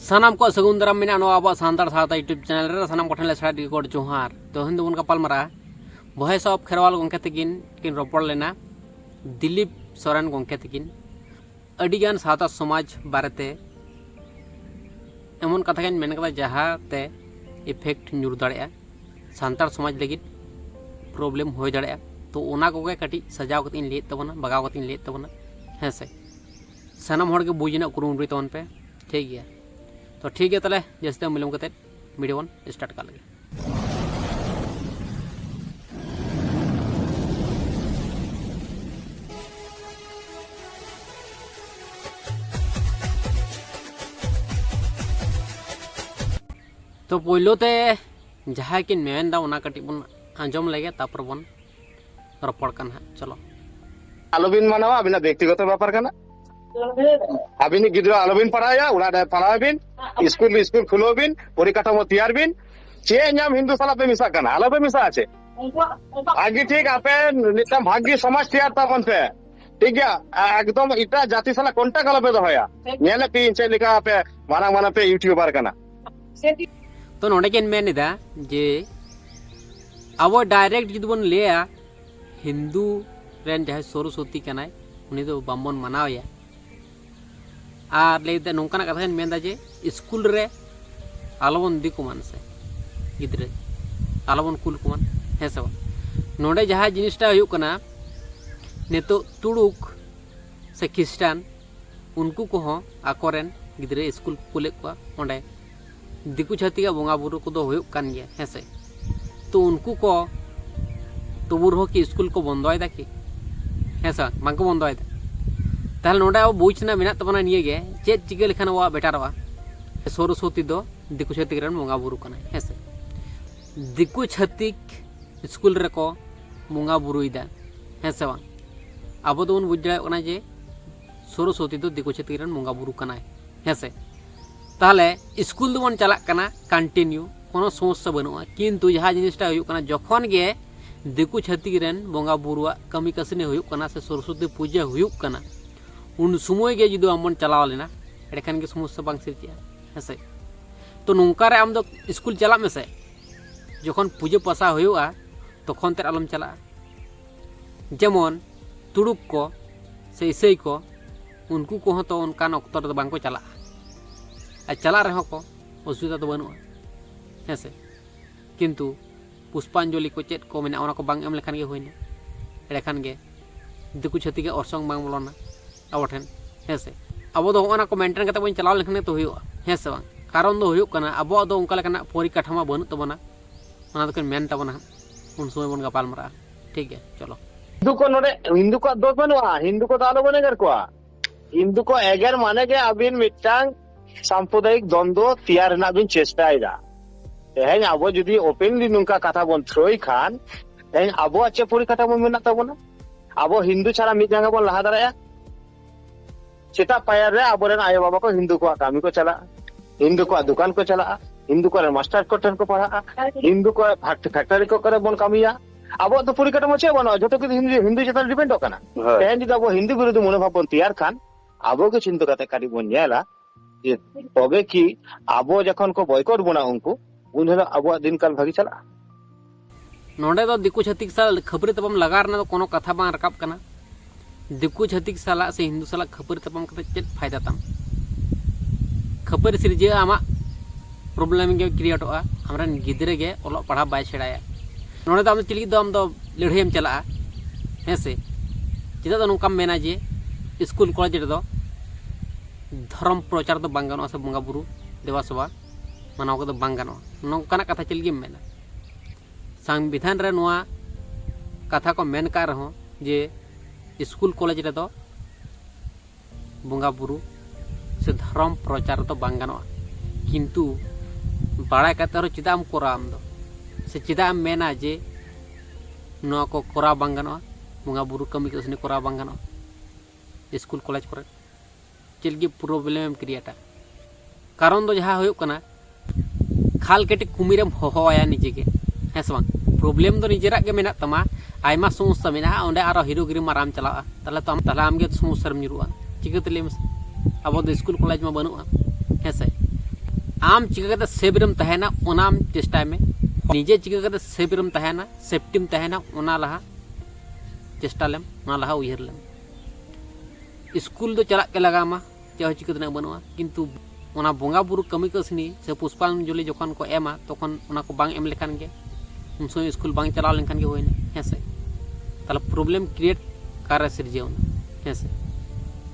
सानाम को सगुन दाराम मेना अब सानतार सावता यूट्यूब चैनल रे सानाम को ठेन ले सारा रिकॉर्ड जोहार तो हिंदू बन गपाल मारा बहे सब खेरवाल गंके तकिन किन रोपड़ लेना दिलीप सोरेन गंके तकिन अडिगान सावता समाज बारेते एमन कथा किन मेन कदा जहाते इफेक्ट न्यूर दाड़ेया सानतार समाज लगी प्रॉब्लम हो दाड़ेया तो ओना कोगे कटी सजाव कतिन लेत तबना बगाव कतिन लेत तबना हैं से सानाम होड़ के बुझना कुरुमुरी तवन पे ठीक गया तो ठीक है तले जैसे मिलूँ करते वीडियो वन स्टार्ट कर लगे। तो पोलो ते जहाँ किन मेन दा कटी बन आंजम लगे तापर बन रपड़ कना चलो आलोबिन मानवा अबिना व्यक्तिगत व्यापार कना अबिन गिद्रा आलोबिन पढ़ाया उड़ा पढ़ाबिन स्कूल खुलोबिन परिकाठामो तैयारबिन चे नाम हिंदू साला पे मिसा कना आलो पे मिसा आछे आगे ठीक आपे नितम भाग्य समाज तैयार ताबन पे ठीक गया एकदम इटा जाति साला कांटेक्ट आलो पे दोया नेले पे चे लिखा पे माना पे यूट्यूबर कना तो नोडे केन मेन इदा जे अब डायरेक्ट जुदी बन लेया हिंदू रेन जहाँ सरस्वती कनाय उनी दो बामबन मनावया और लेते नौकाना कथा मेनदा जे स्कूल रे आलोबन दिकुमान से गिद्रे आलोबन कुल कुमान है सब नोडे जहाँ जिनिसटा हुयुक कना नेतो तुड़ुक से खिस्टान उनको को हो आकोरेन गिद्रे स्कूल कुले को ओंडे दिकु छाती बोंगा बुरु को दो हुयुक कान गया है से तो उनको को तबुर हो कि स्कूल को बंदोय दा कि है सा मांको बंदोय दा ताहले नोडे अब बुझना मेना तबना निये गे चेत चिके लेखान वा बेटारवा सरस्वती दो दिकु छातिक रन बोंगा बुरु कना है से दिकु छातिक स्कूल रे को बोंगा बुरुइदा है से बा अब दो बुझ दाड़े कना जे सरस्वती दो दिकु छातिक रन बोंगा बुरु कना है से ताहले स्कूल दो बन चला कना कंटिन्यू कोनो समस्या बनुआ किंतु जहाँ जिनिसटा हुयुक कना जखन गे दिकु छातिक रन बोंगा बुरुआ कमी कसने हुयुक कना से सरस्वती पूजा हुयुक कना उन समय के जुदी आम चलाव लेना एडेखान के समस्या बांग सिरचिया हेसे तो नौका रे आम दो स्कूल चला में से जखन पूजा पासा हुयुआ तखन ते आलम चला जेमन तुड़ुक को से ईसई को उनको को तो उनकान अक्तो रे बांग को चला आ चला रहे को असुविधा तो बनुआ हेसे किंतु पुष्पांजलि को चेत को मेना ओना को बांग एम लेखान के होइना एडेखान के दिकु छातिक अरसंग बांग बोलना अब ठेन हेसे अब दो होना को मेंटेन करते बन चलाव लेखने तो हुयुआ हेसे बांग कारण दो हुयुक कना अब दो उनका लेखना परिकाठामा बनु तबना ओना दो मेन तबना उन समय बन गपाल मरा ठीक है चलो हिंदू को दो बनुआ हिंदू को आलो बनेगर को हिंदू को एगर माने के अबिन मिटांग सांप्रदायिक द्वंद्व तैयार ना बिन चेष्टायदा तेहेन अब जुदी ओपनली नुका कथा बन थ्रोई खान तेहेन अब अच्छे परिकाठामा मेना तबना अब हिंदू छाड़ा मिट जगह बन लहा दाड़ाया चेता पायर रे आबोरेन आयो बाबा को हिंदू को कामी को चला हिंदू को दुकान को चला हिंदू को मास्टर को ठन को पढ़ा हिंदू को फैक्ट्री को करे बन कामिया अब तो परिकाठामो चे बनो जतो के हिंदू जतो डिपेंड होकना तेहेन जुदी अब हिंदू विरुद्ध मनोभाव बन तैयार खान अब के चिंता करते काटी बन नेला जे तबे कि अब जखन को बॉयकॉट बना उनको उन अब दिन काल भागी चला नोडे दो दिकु छातिक साल खबरे तबम लगा रना तो कोनो कथा बांग रकाब कना दिकु छातिक साला से हिंदू साला खबर तपम कते चेत फायदा ताम खबर सिरजे आमा प्रॉब्लम के क्रिएटोआ हमरा गिदरे गे ओलो पढ़ा बाय छेड़ाया नोडे दो चिलगी दो दो लड़ाईम चला हेसे चिदा दो नोकाम मेना जे स्कूल कॉलेज रे दो धर्म प्रचार दो बांग गानो से बोंगा बुरु देवा सभा मानाव को दो बांग गानो नोकाना कथा चिलगी मेना संविधान रे नोआ कथा को मेन का रहो जे स्कूल कॉलेज रे दो बोंगा बुरु से धर्म प्रचार तो बांग गानो किंतु बाड़ा काते चिदा आम कोराम दो से चिदा आम मेना जे नोआ को कोरा बांग गानो बोंगा बुरु कमी कसने कोरा बांग गानो स्कूल कॉलेज करे चिलगी प्रॉब्लम क्रिएटा कारण दो जहाँ हुयुक कना खाल केटे कुमिरम होहोया निजे के हेस बांग प्रॉब्लम दो निजेरा के मेना तमा आयमा समस्या मेना ओंडे आरो हिरोगिरी माराम चला ताले तो ताले आमगे समस्या रे ᱧᱩᱨᱩᱜᱼᱟ चिकाते लेम अब स्कूल कॉलेज में बनुआ हेसे आम चिका सेफ रेम तहना ओना चेष्टा में निजे चिका सेफ रेम तहना सेफ्टी तहना ओना लहा चेष्टा लेम ओना लहा उयहर लेम स्कूल दो चला के लगामा चाहे चिका बनवा किंतु ओना बोंगा बुरु कमी कसनी से पुष्पांजलि जखन को एमा तखन ओना को बांग एम लेखान गे उन समय स्कूल बांग चलाव लेखान गे होइना हेसे ताला प्रॉब्लम क्रिएट कार सिरजेवन हेसे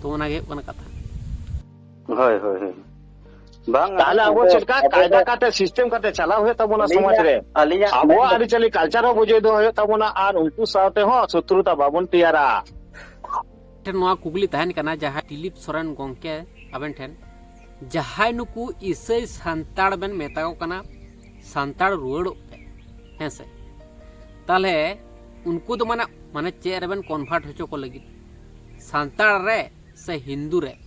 तो ओना गे ओना कथा होय होय होय बांग ताहले अब चलका कायदा काटे सिस्टम काटे चलाव हे तबोना समाज रे अब आदि चली कल्चर हो बुझे दो हे तबोना आर उनको साथे हो शत्रुता बाबन तियारा ठेन नोआ कुगली तहन कना जहां दिलीप सोरेन गोंके आबेन ठेन जहां नुकु इसई सांताड़ बेन मेताओ कना सांताड़ रुवाड़ो पे हेसे ताले उनको तो माने माने चेर बेन कन्वर्ट होचो को लगी सांताड़ रे से हिंदू रे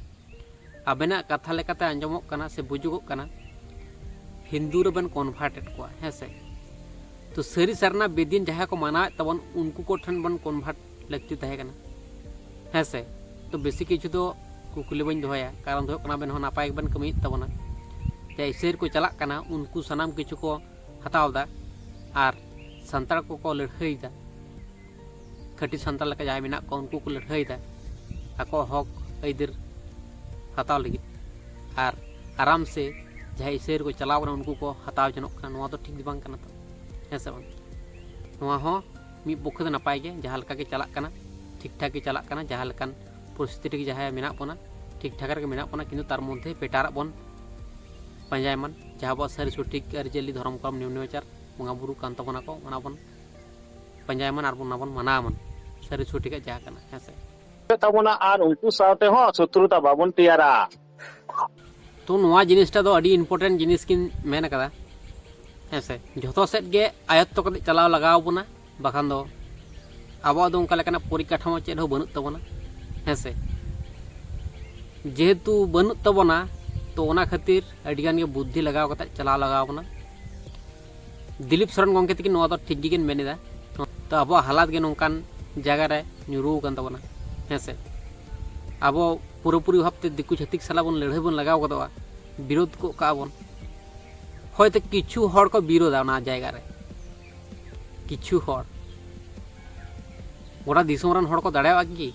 आबेना कथा लेकाते आंजमोक कना से बुजुगोक कना हिंदू रे बेन कन्वर्टेड को हेसे तो सरी सरना बेदिन जहां को माना तबन उनको को ठन बन कन्वर्ट लगती तहे कना हेसे तो बेसिक किछु तो कुकुली बन दोया कारण दो कना बेन हो नापाय बन कमी तबना ते इसेर को चला कना उनको सनाम किछु को हतावदा आर संताल को लड़ाईदा खटी संताल लका जाय मेना को उनको को लड़ाईदा आको हक आइदर हताव लगी आर आराम से जहां इसेर को चलाव उनको को हताव जनोक कना नोआ तो ठीक बांग कना तो हेसे बांग नोआ हो मी पक्ष दो नापाय गे जहां लका के चला कना ठीक ठाक के चला कना जहां लकान परिस्थिति के जहां मेना पना ठीक ठाक के मेना पना किंतु तार मध्य पेटारा बन पंजाय मन जहां बो सारी सठिक अरजली धर्म क्रम निम्नचार बंगा बुरु कान तबना को ओना बन पंजाय मन आर बन माना मन सारी सठिक जहां कना हेसे तबोना आर उनको साथे हो शत्रुता बाबन तियारा तो नोआ जिनिसटा दो अडी इम्पोर्टेंट जिनिस किन मेन कदा हेसे जतो सेट गे आयत्त कते चलाव लगाव बना बाखान दो आबो दो उनका लेकाना परिकाठामो चेद हो बनु तबना हेसे जेहेतु बनु तबना तो ओना खातिर अडिगान गे बुद्धि लगाव कते चलाव लगाव बना दिलीप सोरेन गोंके तकिन नोआ दो ठीक गिन मेनेदा तो आबो हालात गे नोंकान जगह रे ᱧᱩᱨᱩ ᱠᱟᱱ तबना हेसे अब पूरापूरी भावते दिकु छातिक साला बन लड़ाई बन लगाव गदवा विरोध को का बन होयते किछु हर को विरोधा ना जायगा रे किछु हर गोटा दिसोम रन हर को दाड़ावा की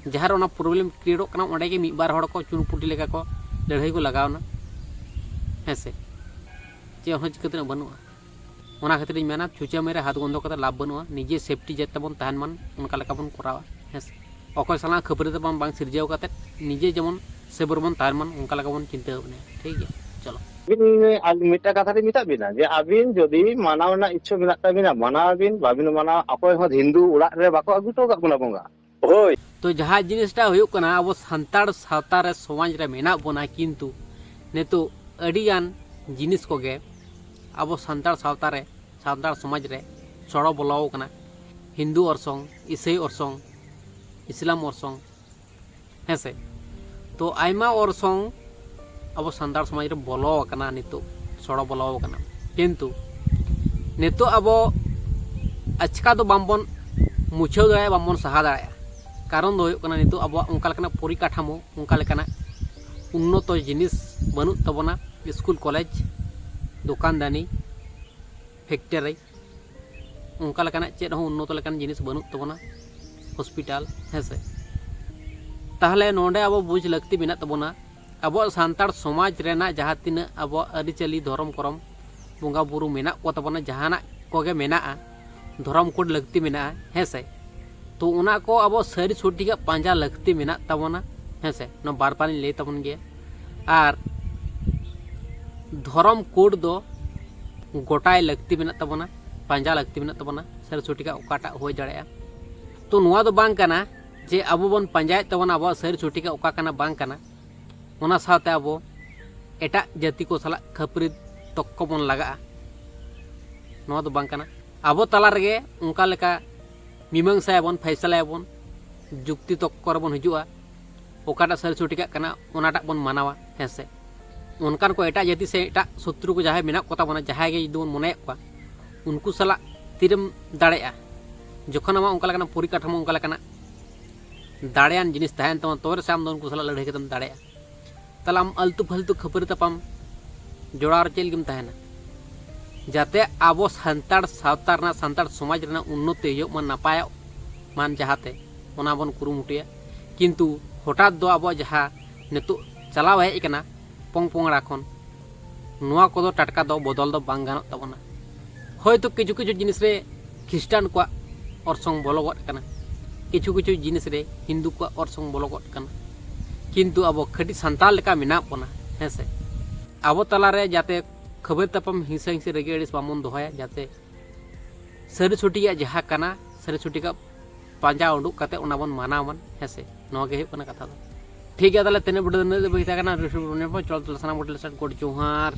जहार ओना प्रॉब्लम क्रिएट कना ओंडे के मिद बार हर को चुनपुटी लेका को लड़ाई को लगावना हेसे जे हो चिकते बनुआ ओना खातिर मेना चुचा मेरे हाथ गंदो कते लाभ बनुआ निजे सेफ्टी जेते बन तहन मन उनका लेका बन करावा हेसे अकय साला खबरे तो बांग सिरजाव कते निजे जेमन सेबर बन तहन मन उनका लेका बन चिंता बने ठीक है चलो बिन आज मिटा कथा रे मिता बिना जे आबिन जदि मानावना इच्छा बिना ताबिना मानाबिन बाबिन माना अकय हो हिंदू उड़ा रे बाको अगु तो का बंगा होय तो जहां जिनिसटा हुयुक कना अब संताड़ सावता रे समाज रे मेना बना किंतु नेतो अडिगान जिनिस कोगे अब संताड़ सावता रे संताड़ समाज रे चढ़ो बोलाव कना हिंदू अरसंग ईसाई अरसंग इस्लाम अरसंग हेसे तो आयमा अरसंग अब संताड़ समाज रे बोलो कना नितो चढ़ो बोलाव कना किंतु नितो अब अचका तो बामबन मुछाव दाया बामबन सहा दाया कारण दो कना नितो अब उनका लेकना परिकाठामो उनका लेकना उन्नत जिनिस बनु तबना स्कूल कॉलेज दुकानदानी फैक्टरी उनका लेकना चेद हो उन्नत लेकन जिनिस बनु तबना हॉस्पिटल हेसे ताहले नोंडे अब बुझ लगती बिना तबना अब सान्ताड़ समाज रेना जहाँ तीना अब अरिचली धर्म करम बंगा बुरु मेना को तबना जहाना कोगे मेना धर्म कोड लगती मेना हेसे तो उना को अब सारी छोटी का पांजा लगती मेना तबना हेसे न बार बार ले तबन गे आर धर्म कोड दो गोटाय लगती मेना तबना पांजा लगती मेना तबना सारी छोटी का ओकाटा हो जड़या तो नुआ दो बांग कना जे अब बन पांजाय तबना अब सारी छोटी का ओका कना बांग कना ओना साथे अब एटा जाति को साला खपरी तक्को बन लगा नुआ दो बांग कना अब तला रगे उनका लेका मीमांसा बन फैसला बन जुक्ति तक्कर बन हजुआ ओकाटा सारी छोटिका कना ओनाटा बन मानावा हेसे उनकान को एटा जाति से एटा शत्रु को जहां मेना कोता बना जहां गे दोन मने को उनको साला तिरम दाड़ेया जखन आमा उनका लेकना परिकाठामो उनका लेकना दाड़ेयान जिनिस तहन तम तोर से आम दो उनको साला लड़ाई कदम दाड़ेया तला आम अल्तु फालतु खबर तपाम जोड़ा चल गेम तहना जाते आबो सान्ताड़ सावता रना सान्ताड़ समाज रना उन्नति हो मान नापाय मान जहाते ओना बन कुरुमुटिया किंतु हठात दो आबो जहा नितु चलाव हेज कना पोंग पोंगड़ा खन नुआ को टटका दो बदल दो बांग गानोग ताबोना होयतो किछु किछु जिनिस रे ख्रिस्टान को अरसंग बोलोगत कना किछु किछु जिनिस रे हिंदू को अरसंग बोलोगत कना किंतु अब खटी सान्ताल लेका मेना बोना हेसे अब तलारे जाते खबर तपम हिंसा हिंसा रेगे अड़िस बामन दोहया जाते सरी छुटिया जहा कना सरी छुटी का पांजा उडुक काते ओना बन मानावन हेसे नो गे हुकना कथा दो ठीक है ताले तेने बड ने बहिता कना चल चल सना मोटल सट कोड चौहार।